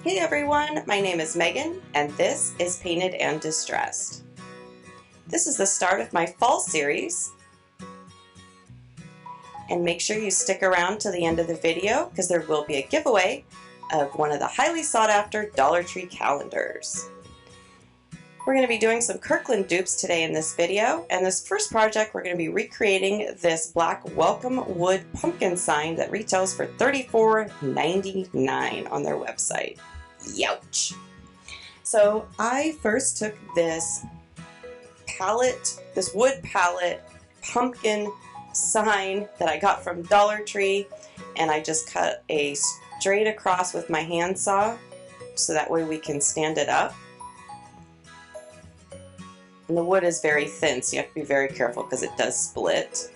Hey everyone, my name is Megan and this is Painted and Distressed. This is the start of my fall series, and make sure you stick around to the end of the video because there will be a giveaway of one of the highly sought after Dollar Tree calendars. We're going to be doing some Kirkland dupes today in this video, and this first project we're going to be recreating this black welcome wood pumpkin sign that retails for $34.99 on their website. Youch! So I first took this palette, this wood palette pumpkin sign that I got from Dollar Tree, and I just cut a straight across with my handsaw so that way we can stand it up. And the wood is very thin, so you have to be very careful because it does split.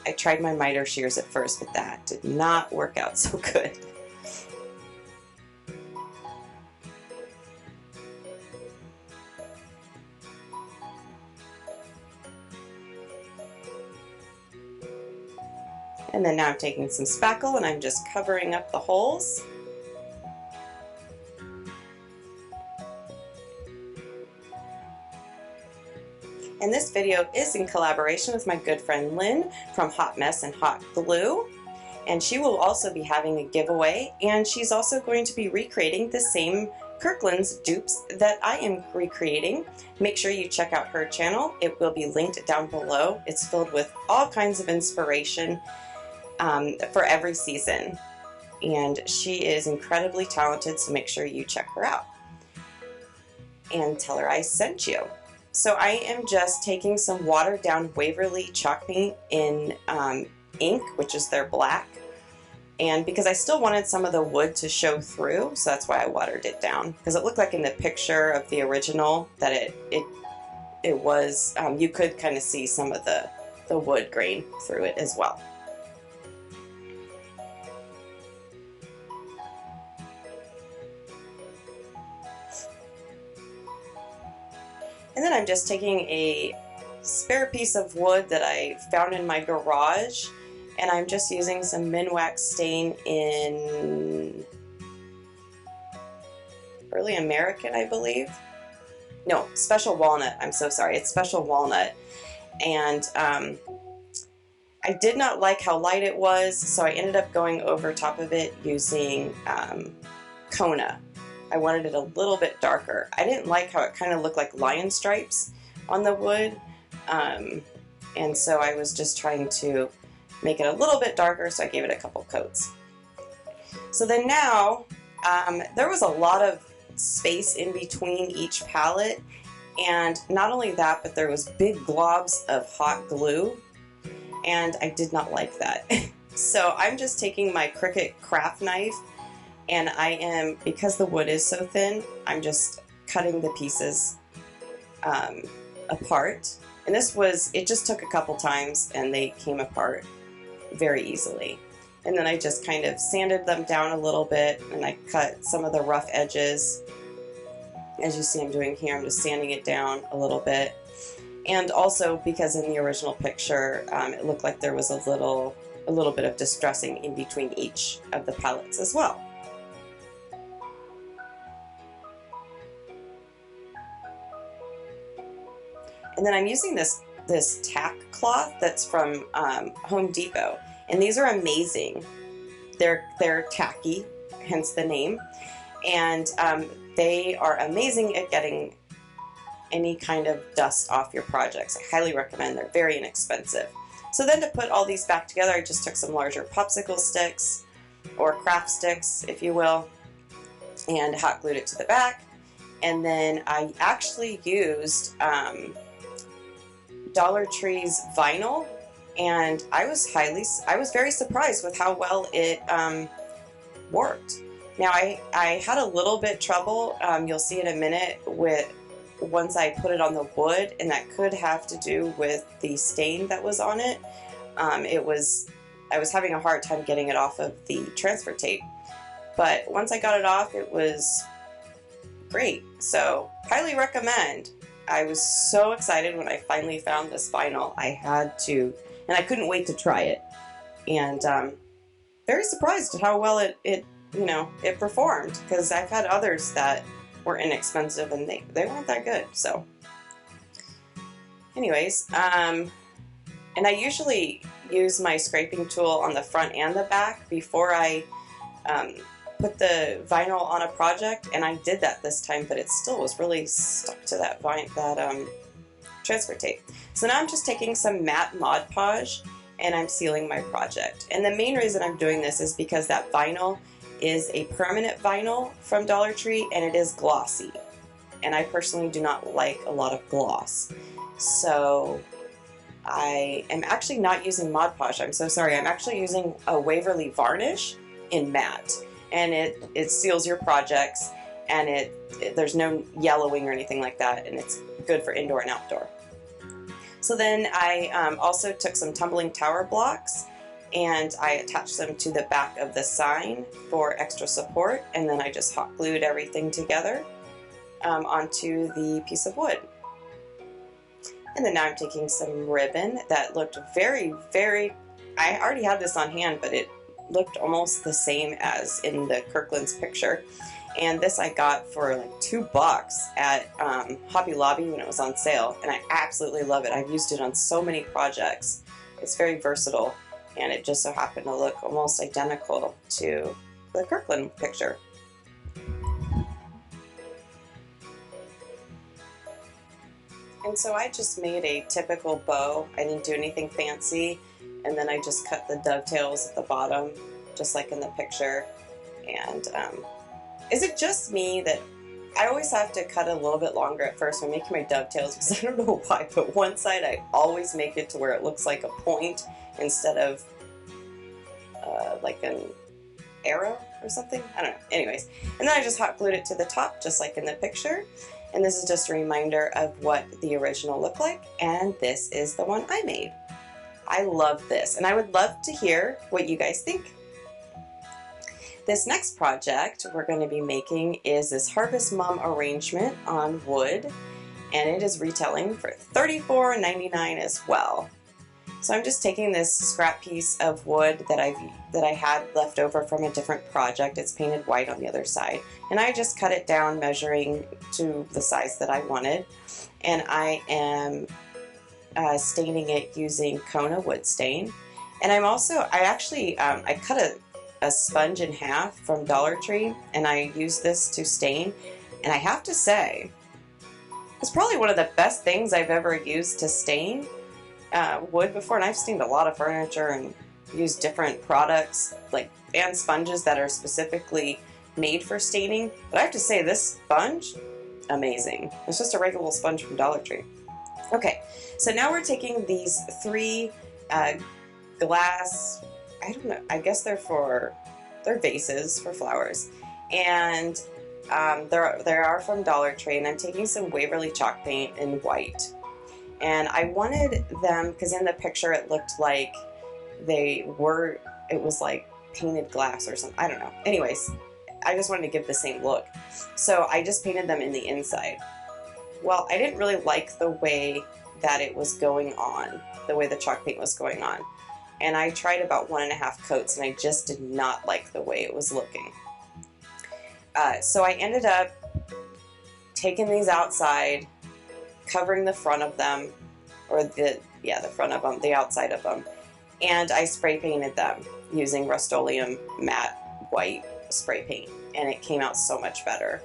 I tried my miter shears at first, but that did not work out so good. And then now I'm taking some spackle and I'm just covering up the holes. And this video is in collaboration with my good friend Lynn from Hot Mess and Hot Glue. And she will also be having a giveaway, and she's also going to be recreating the same Kirkland's dupes that I am recreating. Make sure you check out her channel. It will be linked down below. It's filled with all kinds of inspiration for every season. And she is incredibly talented, so make sure you check her out. And tell her I sent you. So I am just taking some watered down Waverly chalk paint in ink, which is their black. And because I still wanted some of the wood to show through, so that's why I watered it down. Because it looked like in the picture of the original that it was, you could kind of see some of the wood grain through it as well. And then I'm just taking a spare piece of wood that I found in my garage, and I'm just using some Minwax stain in Early American, I believe. No, Special Walnut. I'm so sorry. It's Special Walnut. And I did not like how light it was, so I ended up going over top of it using Kona. I wanted it a little bit darker. I didn't like how it kind of looked like lion stripes on the wood, and so I was just trying to make it a little bit darker, so I gave it a couple coats. So then now, there was a lot of space in between each palette, and not only that, but there was big globs of hot glue, and I did not like that. So I'm just taking my Cricut craft knife, and I am, because the wood is so thin, I'm just cutting the pieces apart. And this was, it just took a couple times and they came apart very easily. And then I just kind of sanded them down a little bit, and I cut some of the rough edges. As you see I'm doing here, I'm just sanding it down a little bit. And also because in the original picture, it looked like there was a little bit of distressing in between each of the palettes as well. And then I'm using this tack cloth that's from Home Depot, and these are amazing. They're tacky, hence the name, and they are amazing at getting any kind of dust off your projects. I highly recommend. They're very inexpensive. So then to put all these back together, I just took some larger popsicle sticks, or craft sticks, if you will, and hot glued it to the back. And then I actually used Dollar Tree's vinyl, and I was very surprised with how well it worked. Now I had a little bit trouble, you'll see in a minute, with once I put it on the wood, and that could have to do with the stain that was on it. I was having a hard time getting it off of the transfer tape, but once I got it off, it was great. So highly recommend. I was so excited when I finally found this vinyl. I had to, and I couldn't wait to try it. And very surprised at how well it you know, it performed, because I've had others that were inexpensive and they weren't that good. So anyways, and I usually use my scraping tool on the front and the back before I put the vinyl on a project, and I did that this time, but it still was really stuck to that transfer tape. So now I'm just taking some matte Mod Podge and I'm sealing my project. And the main reason I'm doing this is because that vinyl is a permanent vinyl from Dollar Tree and it is glossy. And I personally do not like a lot of gloss. So I am actually not using Mod Podge. I'm so sorry. I'm actually using a Waverly varnish in matte. And it seals your projects, and there's no yellowing or anything like that, and it's good for indoor and outdoor. So then I also took some tumbling tower blocks and I attached them to the back of the sign for extra support, and then I just hot glued everything together onto the piece of wood. And then now I'm taking some ribbon that looked very, very, I already had this on hand, but it looked almost the same as in the Kirkland's picture. And this I got for like $2 at Hobby Lobby when it was on sale, and I absolutely love it. I've used it on so many projects. It's very versatile, and it just so happened to look almost identical to the Kirkland picture. And so I just made a typical bow. I didn't do anything fancy. And then I just cut the dovetails at the bottom, just like in the picture. And is it just me that I always have to cut a little bit longer at first when making my dovetails, because I don't know why, but one side I always make it to where it looks like a point instead of like an arrow or something? I don't know. Anyways, and then I just hot glued it to the top, just like in the picture. And this is just a reminder of what the original looked like, and this is the one I made. I love this, and I would love to hear what you guys think. This next project we're going to be making is this Harvest Mom arrangement on wood, and it is retailing for $34.99 as well. So I'm just taking this scrap piece of wood that I had left over from a different project. It's painted white on the other side, and I just cut it down, measuring to the size that I wanted, and I am staining it using Kona wood stain. And I'm also, I cut a sponge in half from Dollar Tree, and I use this to stain, and I have to say it's probably one of the best things I've ever used to stain wood before. And I've stained a lot of furniture and used different products and sponges that are specifically made for staining, but I have to say this sponge, amazing. It's just a regular sponge from Dollar Tree. Okay, so now we're taking these 3 glass, I don't know, I guess they're vases for flowers, and they are from Dollar Tree, and I'm taking some Waverly chalk paint in white. And I wanted them, because in the picture it looked like it was like painted glass or something, I don't know. Anyways, I just wanted to give the same look. So I just painted them in the inside. Well, I didn't really like the way that it was going on, the way the chalk paint was going on. And I tried about 1.5 coats, and I just did not like the way it was looking. So I ended up taking these outside, covering the front of them, or the front of them, the outside of them, and I spray painted them using Rust-Oleum matte white spray paint, and it came out so much better.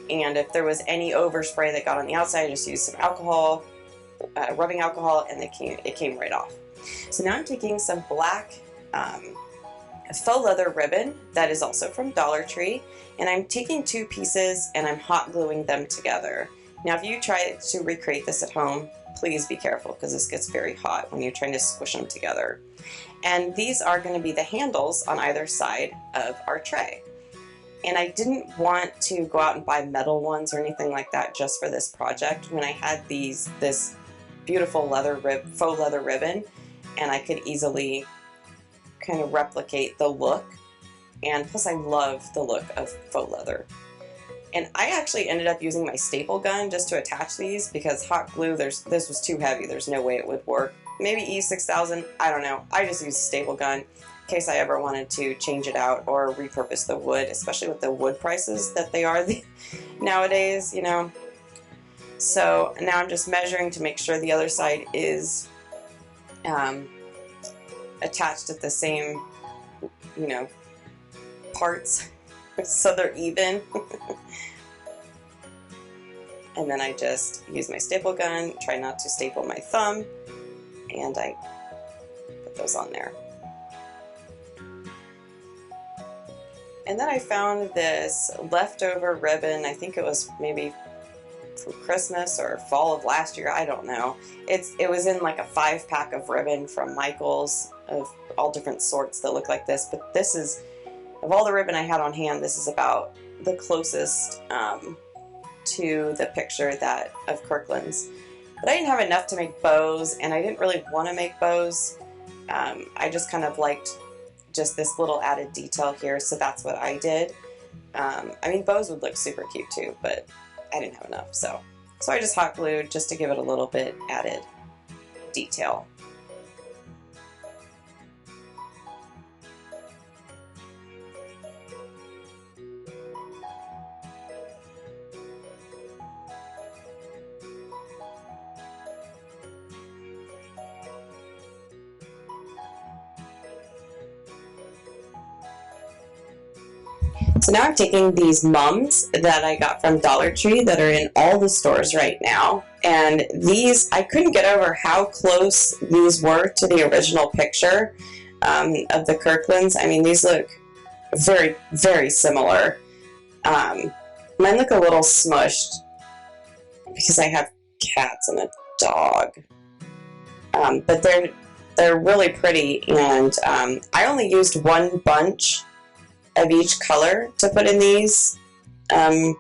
And if there was any overspray that got on the outside, I just used some alcohol, rubbing alcohol, and it came right off. So now I'm taking some black faux leather ribbon that is also from Dollar Tree, and I'm taking 2 pieces and I'm hot gluing them together. Now if you try to recreate this at home, please be careful, because this gets very hot when you're trying to squish them together. And these are going to be the handles on either side of our tray. And I didn't want to go out and buy metal ones or anything like that just for this project, when I had this beautiful faux leather ribbon, and I could easily kind of replicate the look. And plus I love the look of faux leather. And I actually ended up using my staple gun just to attach these, because hot glue, this was too heavy. There's no way it would work. Maybe E6000, I don't know. I just used a staple gun, case I ever wanted to change it out or repurpose the wood, especially with the wood prices that they are nowadays, you know. So now I'm just measuring to make sure the other side is attached at the same, you know, parts so they're even. And then I just use my staple gun, try not to staple my thumb, and I put those on there. And then I found this leftover ribbon. I think it was maybe from Christmas or fall of last year, I don't know. It was in like a 5-pack of ribbon from Michael's of all different sorts that look like this, but this is, of all the ribbon I had on hand, this is about the closest to the picture that of Kirkland's. But I didn't have enough to make bows, and I didn't really want to make bows. I just kind of liked just this little added detail here, so that's what I did. I mean, bows would look super cute too, but I didn't have enough, so I just hot glued just to give it a little bit added detail. So now I'm taking these mums that I got from Dollar Tree that are in all the stores right now, and these, I couldn't get over how close these were to the original picture of the Kirklands. I mean, these look very, very similar. Mine look a little smushed because I have cats and a dog, but they're really pretty, and I only used one bunch of each color to put in these, and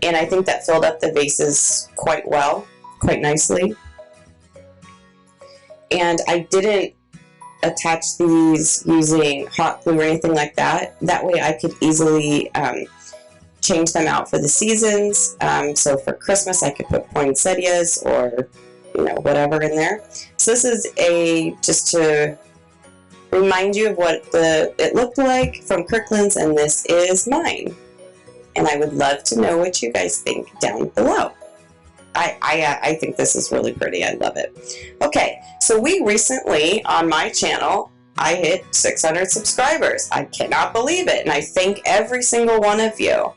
I think that filled up the vases quite well, quite nicely. And I didn't attach these using hot glue or anything like that. That way I could easily change them out for the seasons. So for Christmas I could put poinsettias or, you know, whatever in there. So this is just to remind you of what it looked like from Kirkland's, and this is mine. And I would love to know what you guys think down below. I think this is really pretty. I love it. Okay, so we recently, on my channel, I hit 600 subscribers. I cannot believe it, and I thank every single one of you.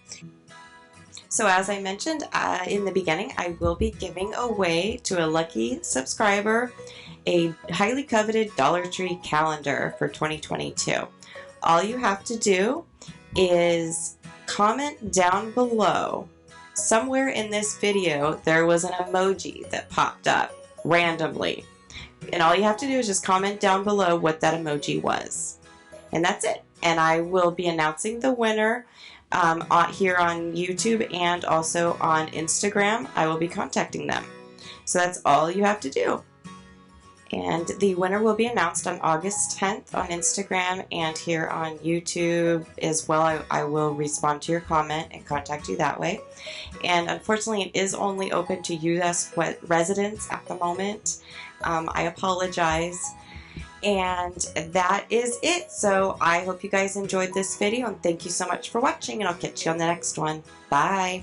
So as I mentioned in the beginning, I will be giving away to a lucky subscriber a highly coveted Dollar Tree calendar for 2022. All you have to do is comment down below. Somewhere in this video there was an emoji that popped up randomly, and all you have to do is just comment down below what that emoji was, and that's it. And I will be announcing the winner here on YouTube and also on Instagram. I will be contacting them. So that's all you have to do. And the winner will be announced on August 10th on Instagram and here on YouTube as well. I will respond to your comment and contact you that way. And unfortunately, it is only open to U.S. residents at the moment. I apologize. And that is it. So I hope you guys enjoyed this video, and thank you so much for watching, and I'll catch you on the next one. Bye.